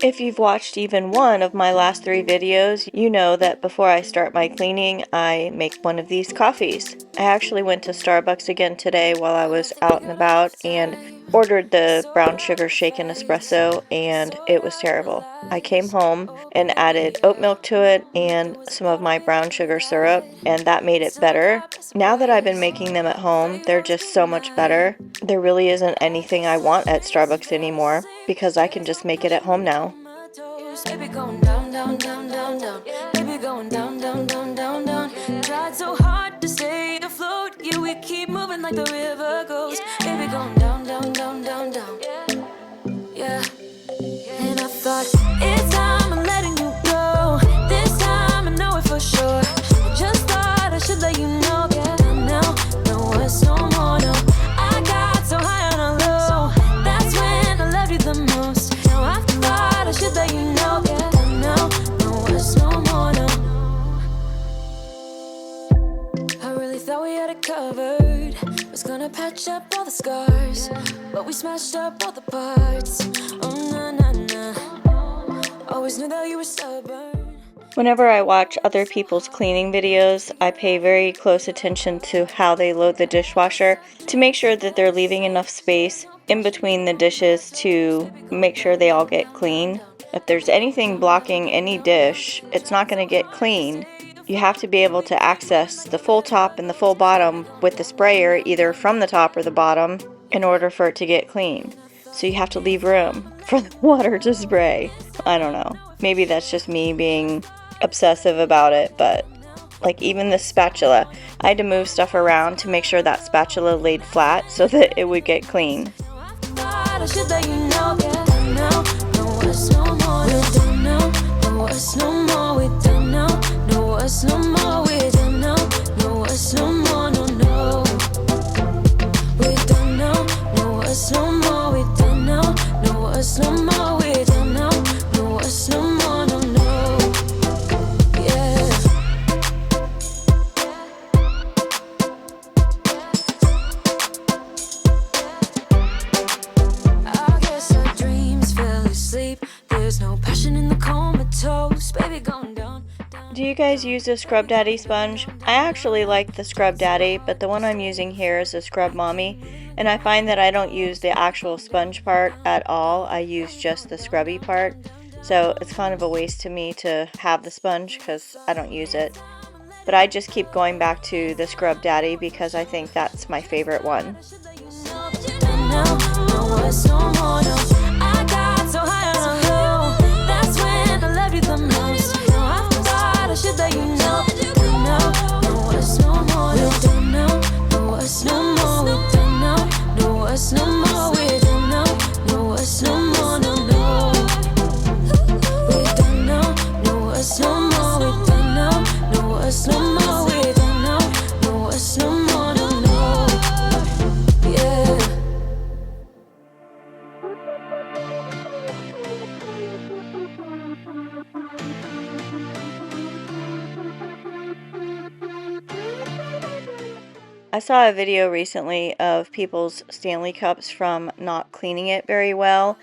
If you've watched even one of my last 3 videos, you know that before I start my cleaning, I make one of these coffees. I actually went to Starbucks again today while I was out and about and ordered the brown sugar shaken espresso, and it was terrible. I came home and added oat milk to it and some of my brown sugar syrup, and that made it better. Now that I've been making them at home, they're just so much better. There really isn't anything I want at Starbucks anymore because I can just make it at home now. Baby going down, down, down, down, down. Baby going down, down, down, down, down. Tried so hard to stay afloat. Yeah, we keep moving like the river goes. Baby going down, down, down, down, down. Yeah. And I thought, it's time I'm letting you go. This time I know it for sure. I just thought I should let you know. Yeah, now, no, it's no more, no. I got so high on a low. That's when I loved you the most. Now I thought I should let you know. Yeah, now, no, it's no more, no. I really thought we had it covered. Was gonna patch up all the scars, but we smashed up all the parts. Oh, na, na, na. Always knew that you were stubborn. Whenever I watch other people's cleaning videos, I pay very close attention to how they load the dishwasher to make sure that they're leaving enough space in between the dishes to make sure they all get clean. If there's anything blocking any dish, it's not going to get clean. You have to be able to access the full top and the full bottom with the sprayer, either from the top or the bottom, in order for it to get clean. So you have to leave room for the water to spray. I don't know. Maybe that's just me being obsessive about it, but like even the spatula, I had to move stuff around to make sure that spatula laid flat so that it would get clean. I should let you know. Yeah, now, no, it's no more. We don't know. No, it's no more. We don't know. No, it's no more. We don't know. No, it's no more. No, no. We don't know. No, it's no more. We don't know. No, it's no more. We don't know. No, it's no more. No, no. Yeah. I guess our dreams fell asleep. There's no passion in the comatose. Baby going down, down. Do you guys use a Scrub Daddy sponge? I actually like the Scrub Daddy, but the one I'm using here is a Scrub Mommy, and I find that I don't use the actual sponge part at all. I use just the scrubby part, so it's kind of a waste to me to have the sponge because I don't use it. But I just keep going back to the Scrub Daddy because I think that's my favorite one. No, no, it's no more, no. I got so high on a low. That's when I loved you the most. No, I thought I should let you know. No, no, it's no more. We don't know. No, it's no more. We don't know. No, it's no more. We don't know. No, it's no more. No, no. We don't know. No, it's no more. We don't know. No, it's no more. We don't know. No, it's no more. No, no. Yeah. I saw a video recently of people's Stanley Cups from not cleaning it very well,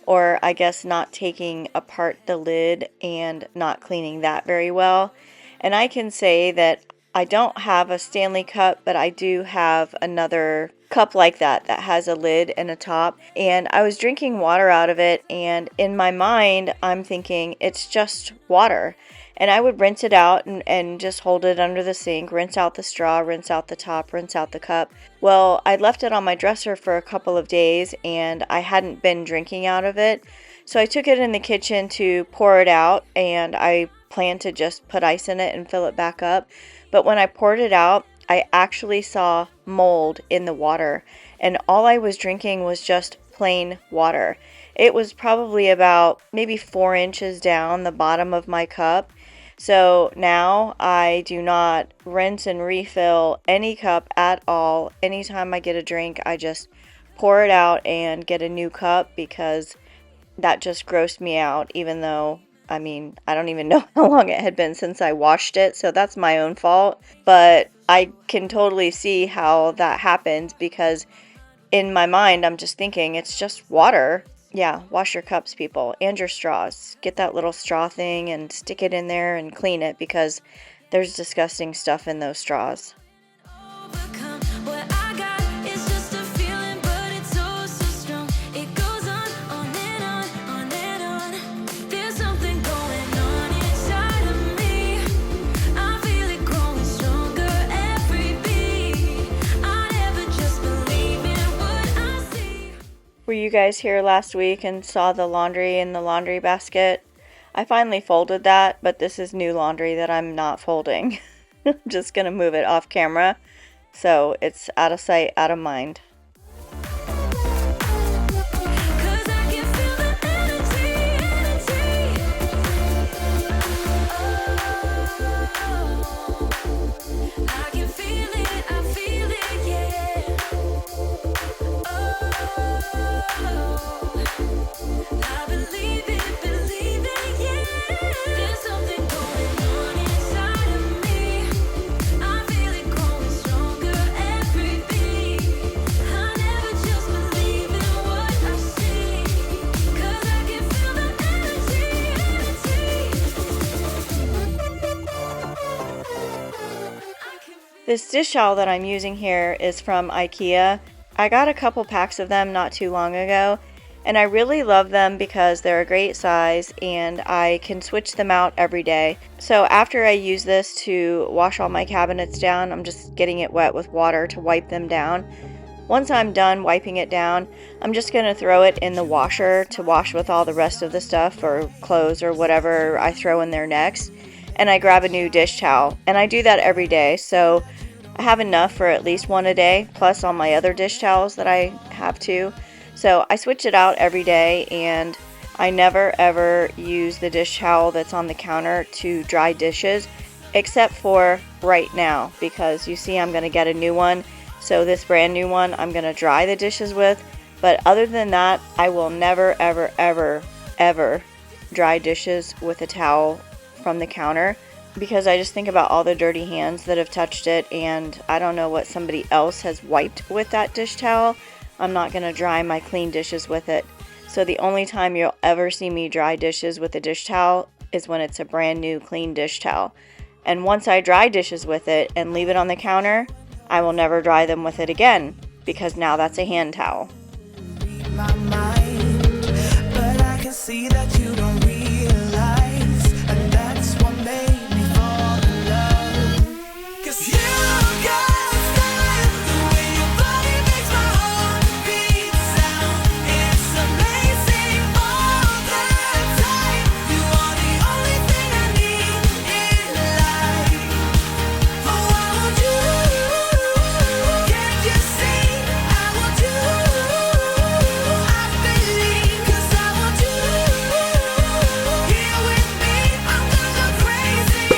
or I guess not taking apart the lid and not cleaning that very well. And I can say that I don't have a Stanley Cup, but I do have another cup like that that has a lid and a top. And I was drinking water out of it, and in my mind, I'm thinking it's just water. And I would rinse it out and just hold it under the sink, rinse out the straw, rinse out the top, rinse out the cup. Well, I left it on my dresser for a couple of days and I hadn't been drinking out of it. So I took it in the kitchen to pour it out, and I planned to just put ice in it and fill it back up. But when I poured it out, I actually saw mold in the water, and all I was drinking was just plain water. It was probably about maybe 4 inches down the bottom of my cup. So now I do not rinse and refill any cup at all. Anytime I get a drink, I just pour it out and get a new cup because that just grossed me out, even though, I mean, I don't even know how long it had been since I washed it, so that's my own fault. But I can totally see how that happens because in my mind, I'm just thinking it's just water. Yeah, wash your cups, people, and your straws. Get that little straw thing and stick it in there and clean it because there's disgusting stuff in those straws. Overcome what I got is just a feeling, but it's so, so strong. It goes on and on and on. There's something going on inside of me. I feel it growing stronger every beat. I never just believe in what I see. Were you guys here last week and saw the laundry in the laundry basket? I finally folded that, but this is new laundry that I'm not folding. I'm just gonna move it off camera so it's out of sight, out of mind. 'Cause I can feel the energy. Oh, I can feel it, yeah. Oh, I believe it, yeah. There's something going on inside of me. I feel it growing stronger every beat. I never just believe in what I see. 'Cause I can feel the energy. This dish towel that I'm using here is from IKEA. I got a couple packs of them not too long ago, and I really love them because they're a great size and I can switch them out every day. So after I use this to wash all my cabinets down, I'm just getting it wet with water to wipe them down. Once I'm done wiping it down, I'm just going to throw it in the washer to wash with all the rest of the stuff or clothes or whatever I throw in there next. And I grab a new dish towel, and I do that every day, so I have enough for at least one a day, plus all my other dish towels that I have too. So I switch it out every day, and I never ever use the dish towel that's on the counter to dry dishes, except for right now, because you see I'm going to get a new one. So this brand new one I'm going to dry the dishes with, but other than that, I will never ever ever ever dry dishes with a towel from the counter, because I just think about all the dirty hands that have touched it, and I don't know what somebody else has wiped with that dish towel. I'm not going to dry my clean dishes with it. So the only time you'll ever see me dry dishes with a dish towel is when it's a brand new clean dish towel. And once I dry dishes with it and leave it on the counter, I will never dry them with it again, because now that's a hand towel. Read my mind, but I can see that you don't realize, and that's what made me fall in love. 'Cause you got style, the way your body makes my heart beat sound. It's amazing all the time. You are the only thing I need in life. Oh, I want you. Can't you see? I want you. I believe, 'cause I want you. Here with me, I'm gonna go crazy.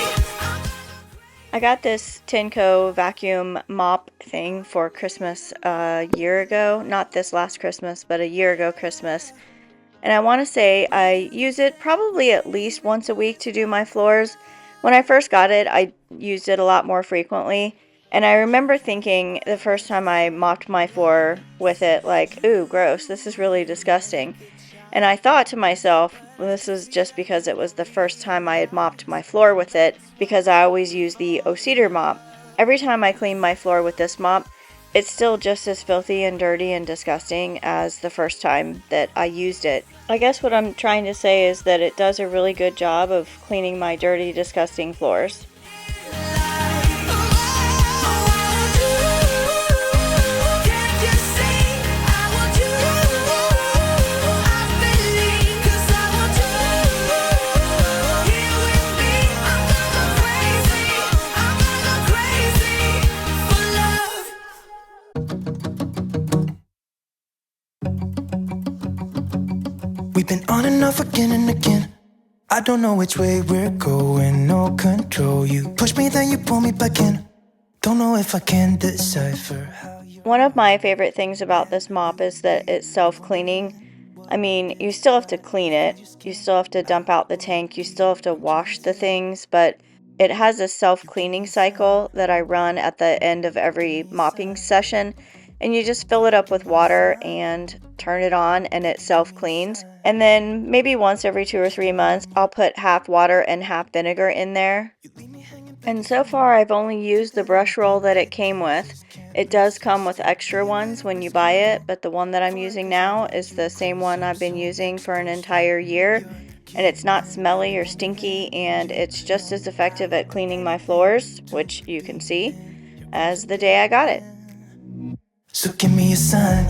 I got this Tenco vacuum mop thing for Christmas a year ago. Not this last Christmas, but a year ago Christmas. And I want to say I use it probably at least once a week to do my floors. When I first got it, I used it a lot more frequently. And I remember thinking the first time I mopped my floor with it, like, ooh, gross, this is really disgusting. And I thought to myself, well, this is just because it was the first time I had mopped my floor with it, because I always use the O-Cedar mop. Every time I clean my floor with this mop, it's still just as filthy and dirty and disgusting as the first time that I used it. I guess what I'm trying to say is that it does a really good job of cleaning my dirty, disgusting floors. We've been on and off again and again. I don't know which way we're going, no control. You push me, then you pull me back in. Don't know if I can decipher how you... One of my favorite things about this mop is that it's self-cleaning. I mean, you still have to clean it, you still have to dump out the tank, you still have to wash the things, but it has a self-cleaning cycle that I run at the end of every mopping session, and you just fill it up with water and turn it on and it self-cleans. And then maybe once every 2 or 3 months, I'll put half water and half vinegar in there. And so far I've only used the brush roll that it came with. It does come with extra ones when you buy it, but the one that I'm using now is the same one I've been using for an entire year, and it's not smelly or stinky, and it's just as effective at cleaning my floors, which you can see, as the day I got it. So give me a sign.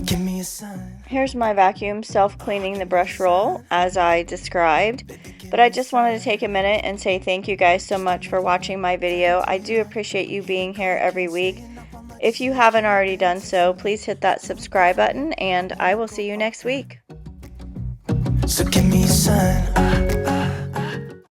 Give me a sign. Here's my vacuum self-cleaning the brush roll as I described. But I just wanted to take a minute and say thank you guys so much for watching my video. I do appreciate you being here every week. If you haven't already done so, please hit that subscribe button, and I will see you next week. So give me a sign.